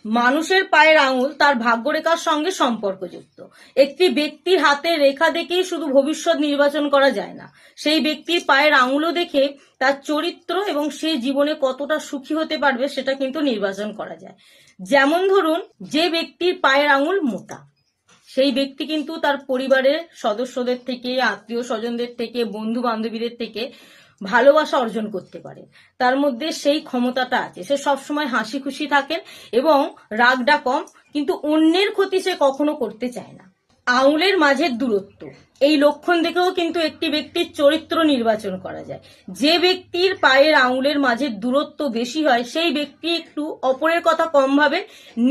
মানুষের পায়ের আঙুল তার ভাগ্যরেখার সঙ্গে সম্পর্কযুক্ত। একটি ব্যক্তির হাতের রেখা দেখেই শুধু ভবিষ্যৎ নির্বাচন করা যায় না, সেই ব্যক্তির পায়ের আঙুলও দেখে তার চরিত্র এবং সে জীবনে কতটা সুখী হতে পারবে সেটা কিন্তু নির্বাচন করা যায়। যেমন ধরুন, যে ব্যক্তির পায়ের আঙুল মোটা, সেই ব্যক্তি কিন্তু তার পরিবারের সদস্যদের থেকে, আত্মীয় স্বজনদের থেকে, বন্ধু বান্ধবীদের থেকে ভালোবাসা অর্জন করতে পারে। তার মধ্যে সেই ক্ষমতাটা আছে। সে সবসময় হাসি খুশি থাকেন এবং রাগটা কম, কিন্তু অন্যের ক্ষতি সে কখনো করতে চায় না। আঙুলের মাঝের দূরত্ব, এই লক্ষণ দেখেও কিন্তু একটি ব্যক্তির চরিত্র নির্বাচন করা যায়। যে ব্যক্তির পায়ের আঙুলের মাঝের দূরত্ব বেশি হয়, সেই ব্যক্তি একটু অপরের কথা কম ভাবে,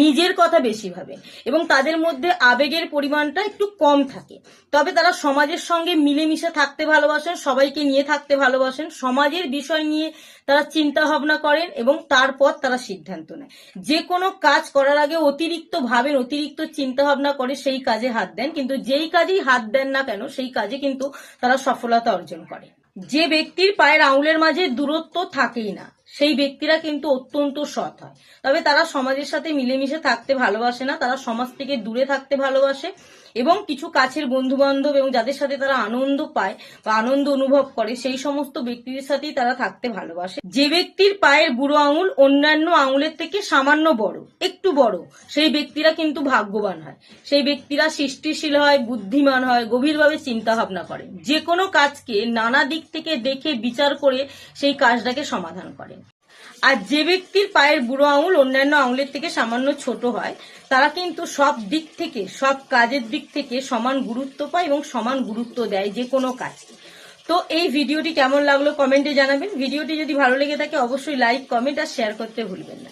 নিজের কথা বেশি ভাবে এবং তাদের মধ্যে আবেগের পরিমাণটা একটু কম থাকে। তবে তারা সমাজের সঙ্গে মিলেমিশে থাকতে ভালোবাসেন, সবাইকে নিয়ে থাকতে ভালোবাসেন, সমাজের বিষয় নিয়ে তারা চিন্তা ভাবনা করেন এবং তারপর তারা সিদ্ধান্ত নেয়। যে কোনো কাজ করার আগে অতিরিক্ত ভাবেন, অতিরিক্ত চিন্তা ভাবনা করে সেই কাজে হাত দেন, কিন্তু যেই কাজেই হাত দেন না কেন সেই কাজে কিন্তু তারা সফলতা অর্জন করে। যে ব্যক্তির পায়ের আঙুলের মাঝে দূরত্ব থাকেই না, সেই ব্যক্তিরা কিন্তু অত্যন্ত সৎ হয়। তবে তারা সমাজের সাথে মিলেমিশে থাকতে ভালোবাসে না, তারা সমাজ থেকে দূরে থাকতে ভালোবাসে এবং কিছু কাছের বন্ধু বান্ধব এবং যাদের সাথে তারা আনন্দ পায় বা আনন্দ অনুভব করে সেই সমস্ত ব্যক্তিদের সাথেই তারা থাকতে ভালোবাসে। যে ব্যক্তির পায়ের বুড়ো আঙুল অন্যান্য আঙুলের থেকে সামান্য বড়, একটু বড়, সেই ব্যক্তিরা কিন্তু ভাগ্যবান হয়। সেই ব্যক্তিরা সৃষ্টিশীল হয়, বুদ্ধিমান হয়, গভীরভাবে চিন্তা ভাবনা করে, যে কোনো কাজকে নানা দিক থেকে দেখে বিচার করে সেই কাজটাকে সমাধান করেন। আর যে ব্যক্তির পায়ের বুড়ো আঙুল অন্যান্য আঙুলের থেকে সামান্য ছোট হয়, তারা কিন্তু সব দিক থেকে, সব কাজের দিক থেকে সমান গুরুত্ব পায় এবং সমান গুরুত্ব দেয় যে কোনো কাজকে। তো এই ভিডিওটি কেমন লাগলো কমেন্টে জানাবেন। ভিডিওটি যদি ভালো লেগে থাকে অবশ্যই লাইক, কমেন্ট আর শেয়ার করতে ভুলবেন না।